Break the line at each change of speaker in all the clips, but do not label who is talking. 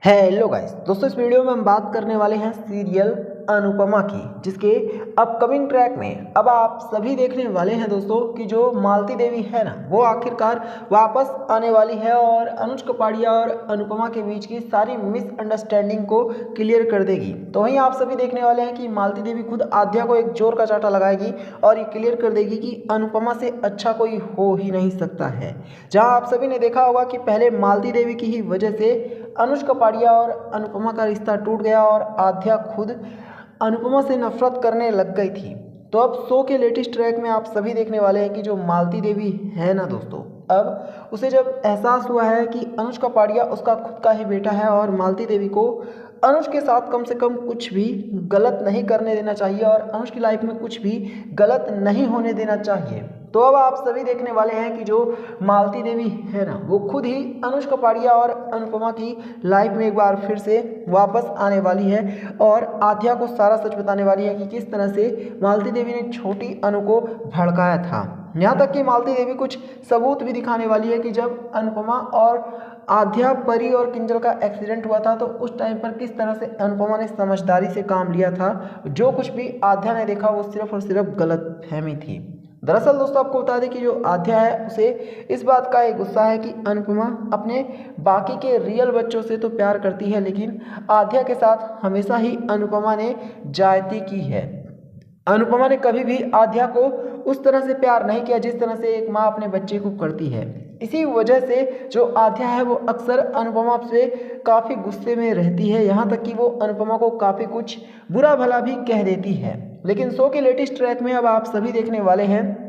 Hello guys दोस्तों, इस video में हम बात करने वाले हैं सीरियल अनुपमा की, जिसके अपकमिंग ट्रैक में अब आप सभी देखने वाले हैं दोस्तों कि जो मालती देवी है ना, वो आखिरकार वापस आने वाली है और अनुज कपाड़िया और अनुपमा के बीच की सारी मिसअंडरस्टैंडिंग को क्लियर कर देगी। तो वहीं आप सभी देखने वाले हैं कि मालती देवी खुद आद्या को एक जोर का चांटा लगाएगी और ये क्लियर कर देगी कि अनुपमा से अच्छा कोई हो ही नहीं सकता है। जहां आप सभी ने देखा होगा कि पहले मालती देवी की ही वजह से अनुज कपाड़िया और अनुपमा का रिश्ता टूट गया और आद्या खुद अनुपमा से नफरत करने लग गई थी। तो अब शो के लेटेस्ट ट्रैक में आप सभी देखने वाले हैं कि जो मालती देवी है ना दोस्तों, अब उसे जब एहसास हुआ है कि अनुज कपाड़िया उसका खुद का ही बेटा है और मालती देवी को अनुज के साथ कम से कम कुछ भी गलत नहीं करने देना चाहिए और अनुज की लाइफ में कुछ भी गलत नहीं होने देना चाहिए। तो अब आप सभी देखने वाले हैं कि जो मालती देवी है ना, वो खुद ही अनुज कपाड़िया और अनुपमा की लाइफ में एक बार फिर से वापस आने वाली है और आद्या को सारा सच बताने वाली है कि किस तरह से मालती देवी ने छोटी अनु को भड़काया था। यहाँ तक कि मालती देवी कुछ सबूत भी दिखाने वाली है कि जब अनुपमा और आद्या, परी और किंजल का एक्सीडेंट हुआ था तो उस टाइम पर किस तरह से अनुपमा ने समझदारी से काम लिया था। जो कुछ भी आद्या ने देखा वो सिर्फ और सिर्फ गलत फहमी थी। दरअसल दोस्तों, आपको बता दें कि जो आद्या है उसे इस बात का एक गुस्सा है कि अनुपमा अपने बाकी के रियल बच्चों से तो प्यार करती है, लेकिन आद्या के साथ हमेशा ही अनुपमा ने जायती की है। अनुपमा ने कभी भी आद्या को उस तरह से प्यार नहीं किया जिस तरह से एक माँ अपने बच्चे को करती है। इसी वजह से जो आद्या है वो अक्सर अनुपमा से काफ़ी गुस्से में रहती है, यहाँ तक कि वो अनुपमा को काफ़ी कुछ बुरा भला भी कह देती है। लेकिन शो के लेटेस्ट ट्रैक में अब आप सभी देखने वाले हैं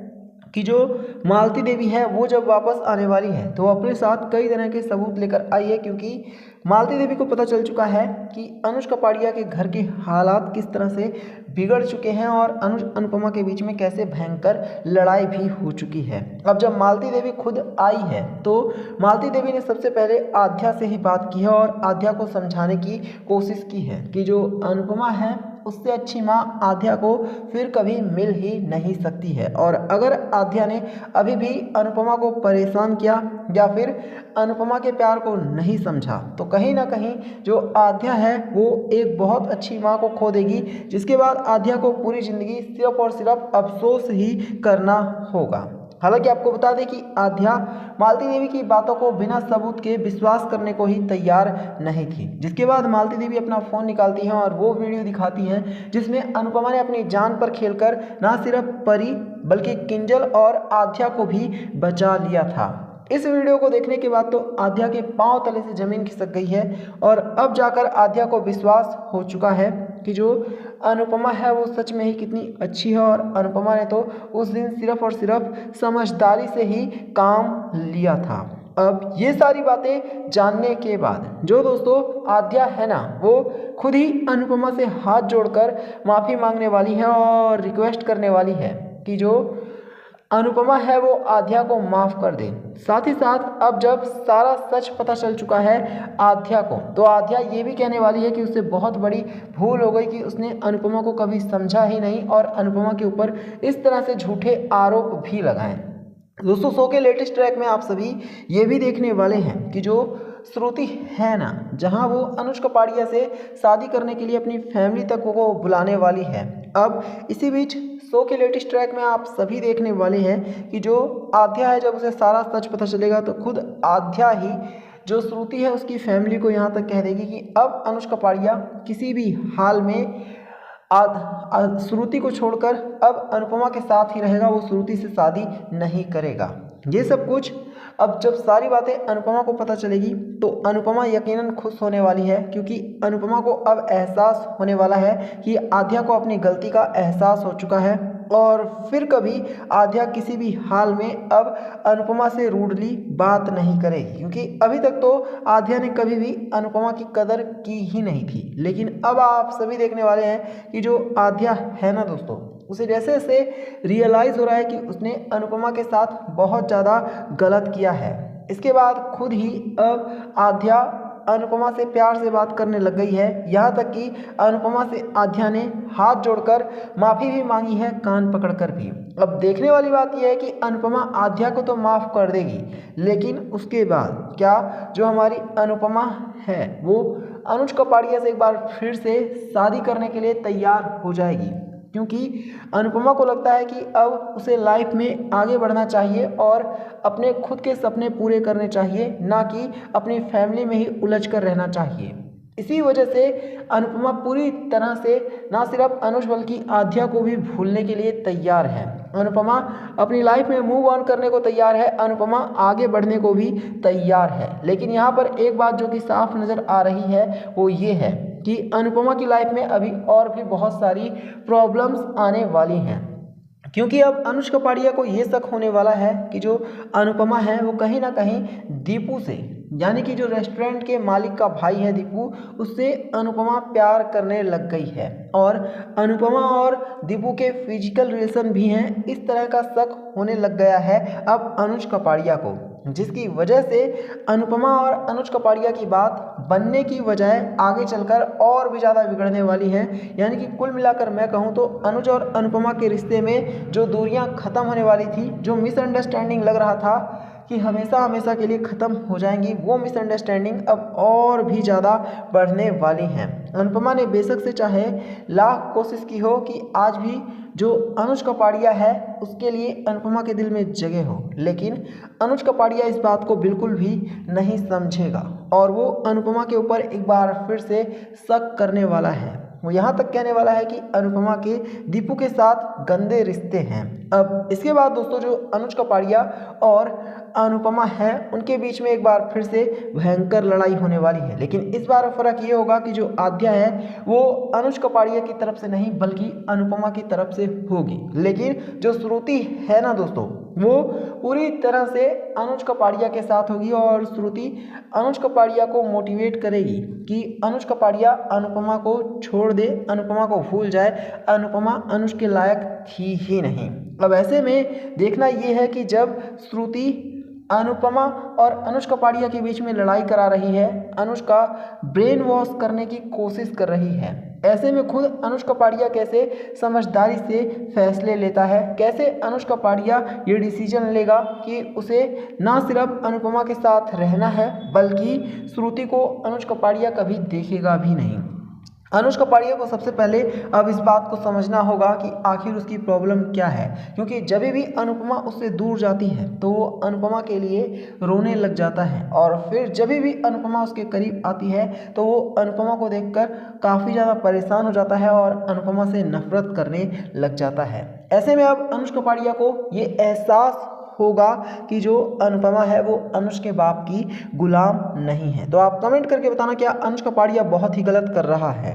कि जो मालती देवी है वो जब वापस आने वाली है तो अपने साथ कई तरह के सबूत लेकर आई है, क्योंकि मालती देवी को पता चल चुका है कि अनुज कपाड़िया के घर के हालात किस तरह से बिगड़ चुके हैं और अनुज अनुपमा के बीच में कैसे भयंकर लड़ाई भी हो चुकी है। अब जब मालती देवी खुद आई है तो मालती देवी ने सबसे पहले आद्या से ही बात की है और आद्या को समझाने की कोशिश की है कि जो अनुपमा है उससे अच्छी माँ आद्या को फिर कभी मिल ही नहीं सकती है। और अगर आद्या ने अभी भी अनुपमा को परेशान किया या फिर अनुपमा के प्यार को नहीं समझा तो कहीं ना कहीं जो आद्या है वो एक बहुत अच्छी माँ को खो देगी, जिसके बाद आद्या को पूरी ज़िंदगी सिर्फ और सिर्फ अफसोस ही करना होगा। हालांकि आपको बता दें कि आद्या मालती देवी की बातों को बिना सबूत के विश्वास करने को ही तैयार नहीं थी, जिसके बाद मालती देवी अपना फ़ोन निकालती हैं और वो वीडियो दिखाती हैं जिसमें अनुपमा ने अपनी जान पर खेलकर ना सिर्फ परी बल्कि किंजल और आद्या को भी बचा लिया था। इस वीडियो को देखने के बाद तो आद्या के पांव तले से ज़मीन खिसक गई है और अब जाकर आद्या को विश्वास हो चुका है कि जो अनुपमा है वो सच में ही कितनी अच्छी है और अनुपमा ने तो उस दिन सिर्फ और सिर्फ समझदारी से ही काम लिया था। अब ये सारी बातें जानने के बाद जो दोस्तों आद्या है ना, वो खुद ही अनुपमा से हाथ जोड़कर माफ़ी मांगने वाली है और रिक्वेस्ट करने वाली है कि जो अनुपमा है वो आद्या को माफ़ कर दे। साथ ही साथ अब जब सारा सच पता चल चुका है आद्या को, तो आद्या ये भी कहने वाली है कि उससे बहुत बड़ी भूल हो गई कि उसने अनुपमा को कभी समझा ही नहीं और अनुपमा के ऊपर इस तरह से झूठे आरोप भी लगाए। दोस्तों, शो के लेटेस्ट ट्रैक में आप सभी ये भी देखने वाले हैं कि जो श्रुति है ना, जहां वो अनुज कपाड़िया से शादी करने के लिए अपनी फैमिली तक को बुलाने वाली है। अब इसी बीच शो के लेटेस्ट ट्रैक में आप सभी देखने वाले हैं कि जो आद्या है, जब उसे सारा सच पता चलेगा तो खुद आद्या ही जो श्रुति है उसकी फैमिली को यहाँ तक कह देगी कि अब अनुज कपाड़िया किसी भी हाल में श्रुति को छोड़कर अब अनुपमा के साथ ही रहेगा, वो श्रुति से शादी नहीं करेगा। ये सब कुछ अब जब सारी बातें अनुपमा को पता चलेगी तो अनुपमा यकीनन खुश होने वाली है, क्योंकि अनुपमा को अब एहसास होने वाला है कि आद्या को अपनी गलती का एहसास हो चुका है और फिर कभी आद्या किसी भी हाल में अब अनुपमा से रूडली बात नहीं करेगी, क्योंकि अभी तक तो आद्या ने कभी भी अनुपमा की कदर की ही नहीं थी। लेकिन अब आप सभी देखने वाले हैं कि जो आद्या है ना दोस्तों, उसे जैसे जैसे रियलाइज़ हो रहा है कि उसने अनुपमा के साथ बहुत ज़्यादा गलत किया है, इसके बाद खुद ही अब आद्या अनुपमा से प्यार से बात करने लग गई है। यहाँ तक कि अनुपमा से आध्या ने हाथ जोड़कर माफ़ी भी मांगी है, कान पकड़कर भी। अब देखने वाली बात यह है कि अनुपमा आध्या को तो माफ़ कर देगी, लेकिन उसके बाद क्या जो हमारी अनुपमा है वो अनुज कपाड़िया से एक बार फिर से शादी करने के लिए तैयार हो जाएगी, क्योंकि अनुपमा को लगता है कि अब उसे लाइफ में आगे बढ़ना चाहिए और अपने खुद के सपने पूरे करने चाहिए, ना कि अपनी फैमिली में ही उलझ कर रहना चाहिए। इसी वजह से अनुपमा पूरी तरह से ना सिर्फ अनुज बल्कि आध्या को भी भूलने के लिए तैयार है। अनुपमा अपनी लाइफ में मूव ऑन करने को तैयार है, अनुपमा आगे बढ़ने को भी तैयार है। लेकिन यहाँ पर एक बात जो कि साफ नज़र आ रही है वो ये है कि अनुपमा की लाइफ में अभी और भी बहुत सारी प्रॉब्लम्स आने वाली हैं, क्योंकि अब अनुज कपाड़िया को ये शक होने वाला है कि जो अनुपमा है वो कहीं ना कहीं दीपू से, यानी कि जो रेस्टोरेंट के मालिक का भाई है दीपू, उससे अनुपमा प्यार करने लग गई है और अनुपमा और दीपू के फिजिकल रिलेशन भी हैं। इस तरह का शक होने लग गया है अब अनुज कपाड़िया को, जिसकी वजह से अनुपमा और अनुज कपाड़िया की बात बनने की बजाय आगे चलकर और भी ज़्यादा बिगड़ने वाली है। यानी कि कुल मिलाकर मैं कहूँ तो अनुज और अनुपमा के रिश्ते में जो दूरियां ख़त्म होने वाली थी, जो मिसअंडरस्टैंडिंग लग रहा था कि हमेशा हमेशा के लिए ख़त्म हो जाएंगी, वो मिसअंडरस्टैंडिंग अब और भी ज़्यादा बढ़ने वाली हैं। अनुपमा ने बेशक से चाहे लाख कोशिश की हो कि आज भी जो अनुज कपाड़िया है उसके लिए अनुपमा के दिल में जगह हो, लेकिन अनुज कपाड़िया इस बात को बिल्कुल भी नहीं समझेगा और वो अनुपमा के ऊपर एक बार फिर से शक करने वाला है। वो यहाँ तक कहने वाला है कि अनुपमा के दीपू के साथ गंदे रिश्ते हैं। अब इसके बाद दोस्तों जो अनुज कपाड़िया और अनुपमा है उनके बीच में एक बार फिर से भयंकर लड़ाई होने वाली है, लेकिन इस बार फर्क ये होगा कि जो आध्या है वो अनुज कपाड़िया की तरफ से नहीं बल्कि अनुपमा की तरफ से होगी। लेकिन जो श्रुति है ना दोस्तों, वो पूरी तरह से अनुज कपाड़िया के साथ होगी और श्रुति अनुज कपाड़िया को मोटिवेट करेगी कि अनुज कपाड़िया अनुपमा को छोड़ दे, अनुपमा को भूल जाए, अनुपमा अनुज के लायक थी ही नहीं। अब ऐसे में देखना ये है कि जब श्रुति अनुपमा और अनुज कपाड़िया के बीच में लड़ाई करा रही है, अनुज का ब्रेन वॉश करने की कोशिश कर रही है, ऐसे में खुद अनुज कपाड़िया कैसे समझदारी से फैसले लेता है, कैसे अनुज कपाड़िया ये डिसीजन लेगा कि उसे ना सिर्फ अनुपमा के साथ रहना है बल्कि श्रुति को अनुज कपाड़िया कभी देखेगा भी नहीं। अनुज कपाड़िया को सबसे पहले अब इस बात को समझना होगा कि आखिर उसकी प्रॉब्लम क्या है, क्योंकि जब भी अनुपमा उससे दूर जाती है तो वो अनुपमा के लिए रोने लग जाता है और फिर जब भी अनुपमा उसके करीब आती है तो वो अनुपमा को देखकर काफ़ी ज़्यादा परेशान हो जाता है और अनुपमा से नफरत करने लग जाता है। ऐसे में अब अनुज कपाड़िया को ये एहसास होगा कि जो अनुपमा है वो अनुज के बाप की गुलाम नहीं है। तो आप कमेंट करके बताना क्या अनुज कपाड़िया बहुत ही गलत कर रहा है।